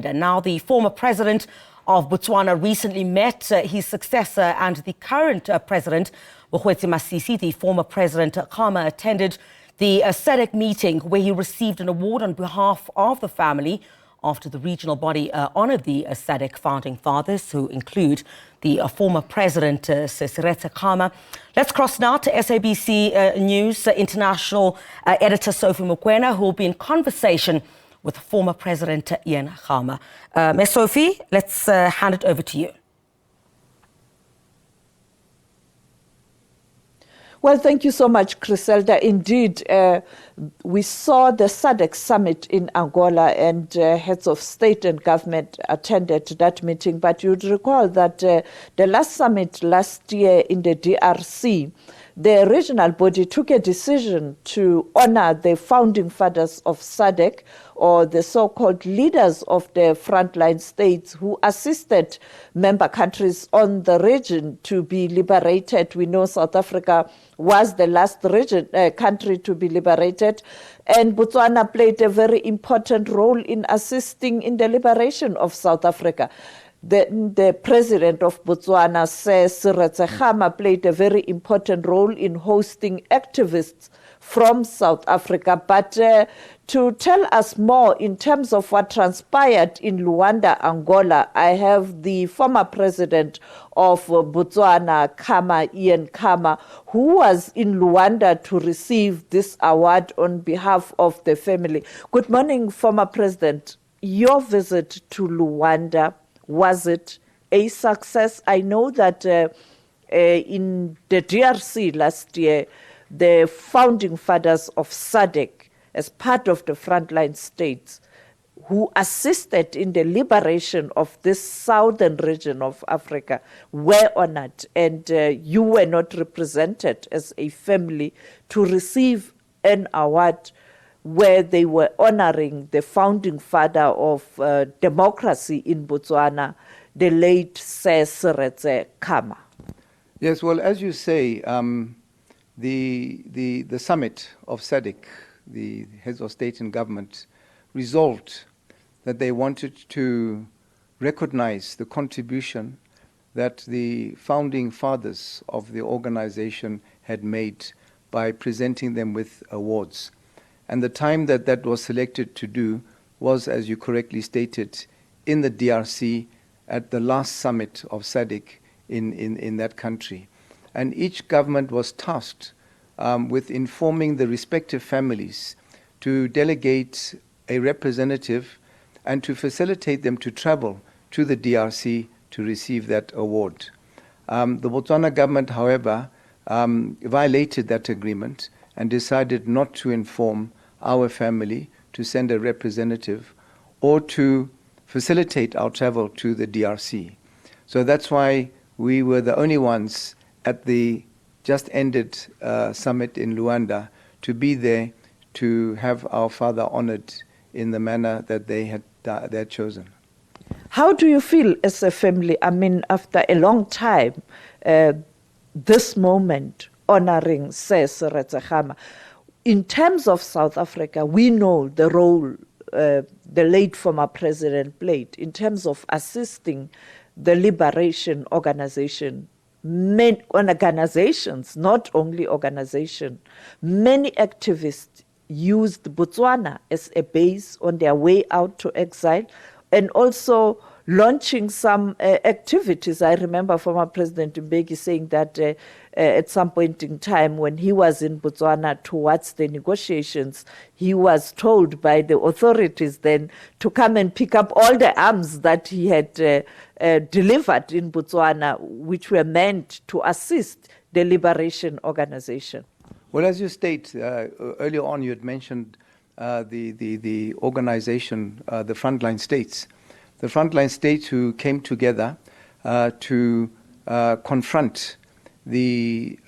Luanda. Now, the former president of Botswana recently met his successor, and the current president, Mokgweetsi Masisi. The former President Khama attended the SADC meeting where he received an award on behalf of the family after the regional body honoured the SADC founding fathers, who include the former President Sir Seretse Khama. Let's cross now to SABC News International Editor Sophie Mokoena, who will be in conversation with former President Ian Khama. Ms. Sophie, let's hand it over to you. Well, thank you so much, Griselda. Indeed, we saw the SADC summit in Angola, and heads of state and government attended that meeting. But you'd recall that the last summit last year in the DRC, the regional body took a decision to honor the founding fathers of SADC, or the so-called leaders of the frontline states who assisted member countries on the region to be liberated. We know South Africa was the last country to be liberated, and Botswana played a very important role in assisting in the liberation of South Africa. The president of Botswana, Sir Seretse Khama, played a very important role in hosting activists from South Africa. But to tell us more in terms of what transpired in Luanda, Angola, I have the former president of Botswana, Ian Khama, who was in Luanda to receive this award on behalf of the family. Good morning, former president. Your visit to Luanda, was it a success? I know that in the DRC last year, the founding fathers of SADC, as part of the frontline states, who assisted in the liberation of this southern region of Africa, were honored, and you were not represented as a family to receive an award where they were honoring the founding father of democracy in Botswana, the late Sir Seretse Khama. Yes, well, as you say, the summit of SADC, the heads of state and government, resolved that they wanted to recognize the contribution that the founding fathers of the organization had made by presenting them with awards. And the time that that was selected to do was, as you correctly stated, in the DRC at the last summit of SADC in that country. And each government was tasked with informing the respective families to delegate a representative and to facilitate them to travel to the DRC to receive that award. The Botswana government, however, violated that agreement and decided not to inform our family to send a representative or to facilitate our travel to the DRC. So that's why we were the only ones at the just ended summit in Luanda to be there to have our father honored in the manner that they had chosen. How do you feel as a family? I mean, after a long time, this moment honoring Sir Seretse Khama. In terms of South Africa, we know the role the late former president played in terms of assisting the liberation organization. Many organizations, not only organization, many activists used Botswana as a base on their way out to exile, and also launching some activities. I remember former President Mbeki saying that at some point in time when he was in Botswana towards the negotiations, he was told by the authorities then to come and pick up all the arms that he had delivered in Botswana, which were meant to assist the liberation organization. Well, as you state, earlier on you had mentioned the organization, the frontline states. The frontline states who came together to confront the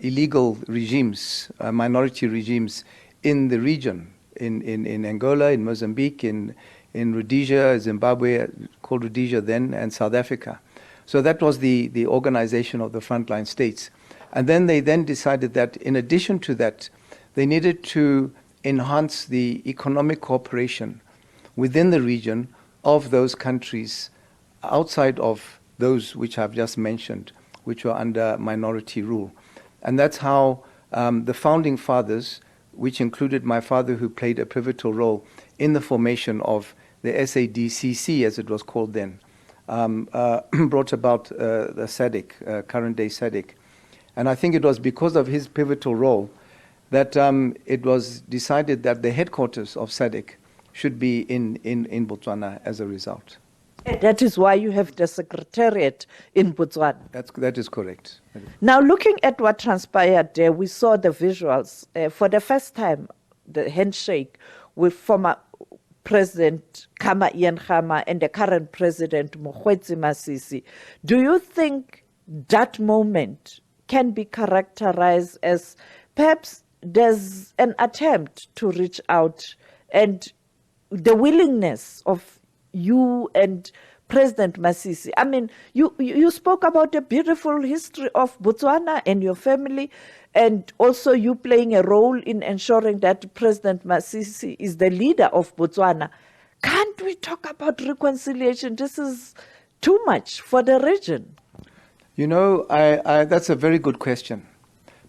illegal regimes, minority regimes in the region, in Angola, in Mozambique, in Rhodesia, Zimbabwe, called Rhodesia then, and South Africa. So that was the organization of the frontline states. And then they decided that in addition to that, they needed to enhance the economic cooperation within the region of those countries outside of those which I've just mentioned, which were under minority rule. And that's how the founding fathers, which included my father, who played a pivotal role in the formation of the SADC, as it was called then, brought about the SADC, current-day SADC. And I think it was because of his pivotal role that it was decided that the headquarters of SADC should be in Botswana as a result. And that is why you have the secretariat in Botswana. That is correct. Now, looking at what transpired there, we saw the visuals. For the first time, the handshake with former President Ian Khama and the current President Mokoena Masisi. Do you think that moment can be characterized as perhaps there's an attempt to reach out and the willingness of you and President Masisi? I mean, you spoke about the beautiful history of Botswana and your family, and also you playing a role in ensuring that President Masisi is the leader of Botswana. Can't we talk about reconciliation? This is too much for the region. You know, that's a very good question.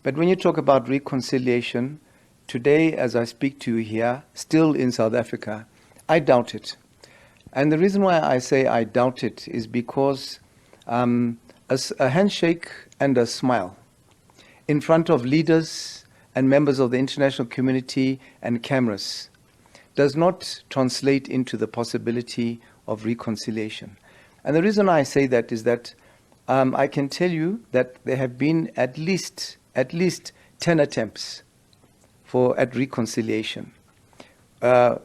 But when you talk about reconciliation, today, as I speak to you here, still in South Africa, I doubt it. And the reason why I say I doubt it is because a handshake and a smile in front of leaders and members of the international community and cameras does not translate into the possibility of reconciliation. And the reason I say that is that I can tell you that there have been at least 10 attempts at reconciliation,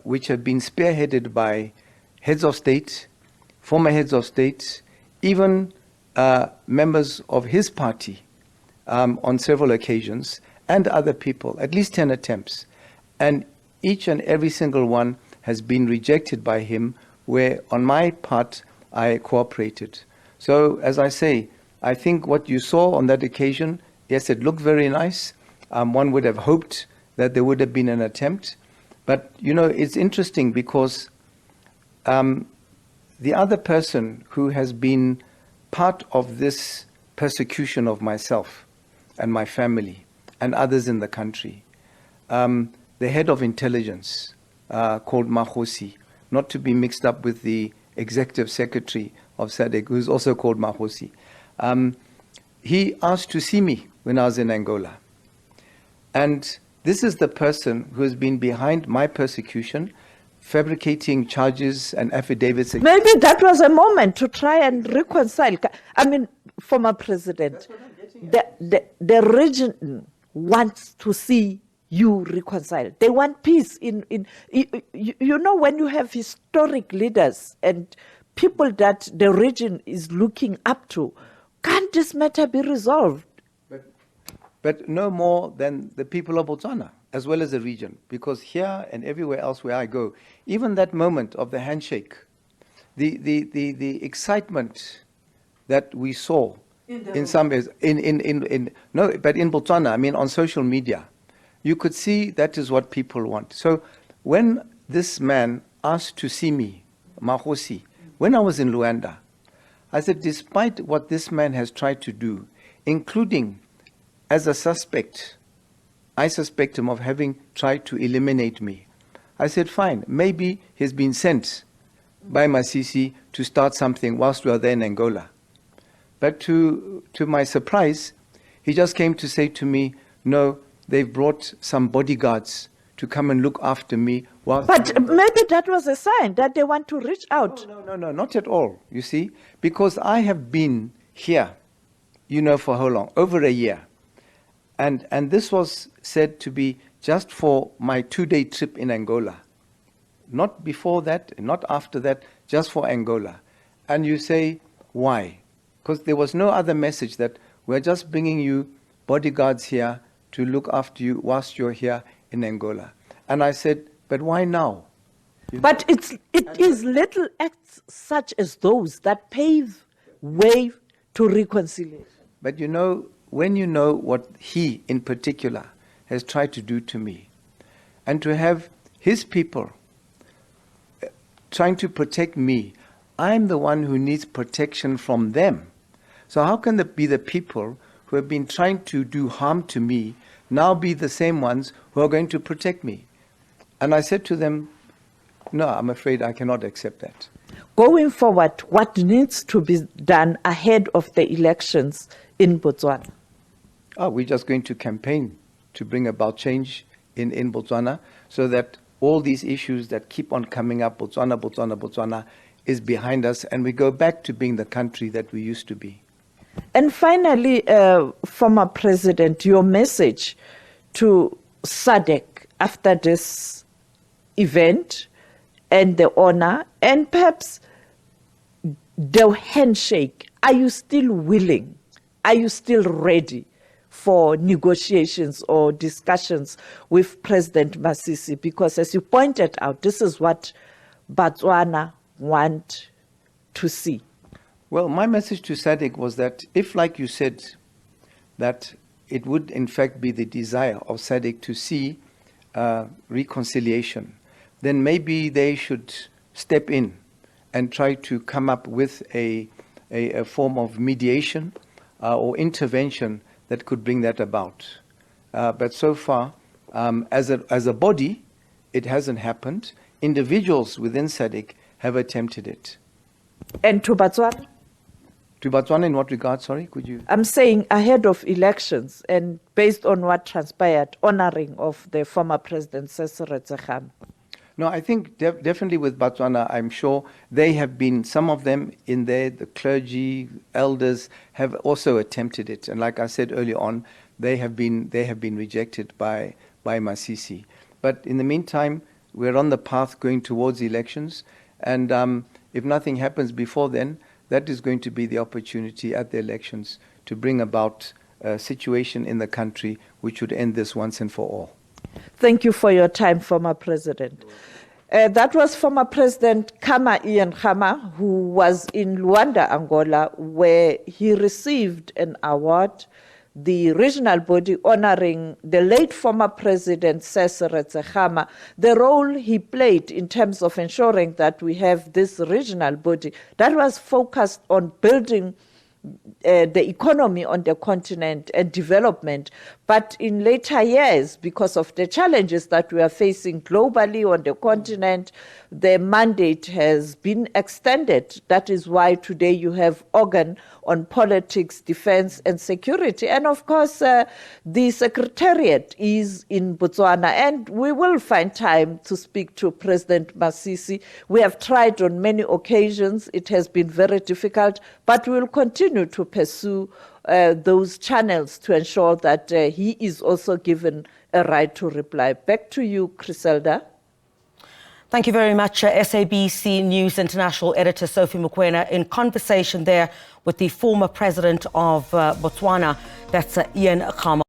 which have been spearheaded by heads of state, former heads of state, even members of his party on several occasions, and other people, at least 10 attempts. And each and every single one has been rejected by him, where on my part I cooperated. So, as I say, I think what you saw on that occasion, yes, it looked very nice. One would have hoped that there would have been an attempt. But, you know, it's interesting because the other person who has been part of this persecution of myself and my family and others in the country, the head of intelligence called Mahosi, not to be mixed up with the executive secretary of SADC, who's also called Mahosi. He asked to see me when I was in Angola. And this is the person who has been behind my persecution, fabricating charges and affidavits. Maybe that was a moment to try and reconcile. I mean, former president, the region wants to see you reconcile. They want peace. You know, when you have historic leaders and people that the region is looking up to, can't this matter be resolved? But no more than the people of Botswana, as well as the region, because here and everywhere else where I go, even that moment of the handshake, the excitement that we saw in some ways, but in Botswana, I mean on social media, you could see that is what people want. So when this man asked to see me, Mahosi, when I was in Luanda, I said, despite what this man has tried to do, including as a suspect, I suspect him of having tried to eliminate me. I said, fine, maybe he's been sent by Masisi to start something whilst we are there in Angola. But to my surprise, he just came to say to me, no, they've brought some bodyguards to come and look after me. But maybe that was a sign that they want to reach out. No, not at all, you see. Because I have been here, you know, for how long? Over a year. And this was said to be just for my 2-day trip in Angola. Not before that, not after that, just for Angola. And you say, why? Because there was no other message that we're just bringing you bodyguards here to look after you whilst you're here in Angola. And I said, but why now? But it is little acts such as those that pave way to reconciliation. But you know, when you know what he in particular has tried to do to me, and to have his people trying to protect me. I'm the one who needs protection from them. So how can it be the people who have been trying to do harm to me now be the same ones who are going to protect me? And I said to them, no, I'm afraid I cannot accept that. Going forward, what needs to be done ahead of the elections in Botswana? We're just going to campaign to bring about change in Botswana so that all these issues that keep on coming up, Botswana, is behind us, and we go back to being the country that we used to be. And finally, former President, your message to SADC after this event and the honor, and perhaps the handshake. Are you still willing? Are you still ready for negotiations or discussions with President Masisi? Because as you pointed out, this is what Botswana want to see. Well, my message to SADC was that if, like you said, that it would in fact be the desire of SADC to see reconciliation, then maybe they should step in and try to come up with a form of mediation or intervention that could bring that about. But so far, as a body, it hasn't happened. Individuals within SADC have attempted it. And to Botswana? To Botswana in what regard, sorry? Could you? I'm saying ahead of elections and based on what transpired, honoring of the former President Sir Seretse Khama. No, I think definitely with Botswana, I'm sure they have been, some of them in there, the clergy, elders, have also attempted it. And like I said earlier on, they have been rejected by Masisi. But in the meantime, we're on the path going towards elections. And if nothing happens before then, that is going to be the opportunity at the elections to bring about a situation in the country which would end this once and for all. Thank you for your time, former President. That was former President Ian Khama, who was in Luanda, Angola, where he received an award, the regional body honoring the late former President Sir Seretse Khama, the role he played in terms of ensuring that we have this regional body that was focused on building the economy on the continent and development. But in later years, because of the challenges that we are facing globally on the continent, the mandate has been extended. That is why today you have organ on politics, defense, and security. And of course, the Secretariat is in Botswana, and we will find time to speak to President Masisi. We have tried on many occasions. It has been very difficult, but we will continue to pursue those channels to ensure that he is also given a right to reply. Back to you, Griselda. Thank you very much, SABC News International Editor Sophie Mokoena, in conversation there with the former president of Botswana, that's Ian Khama.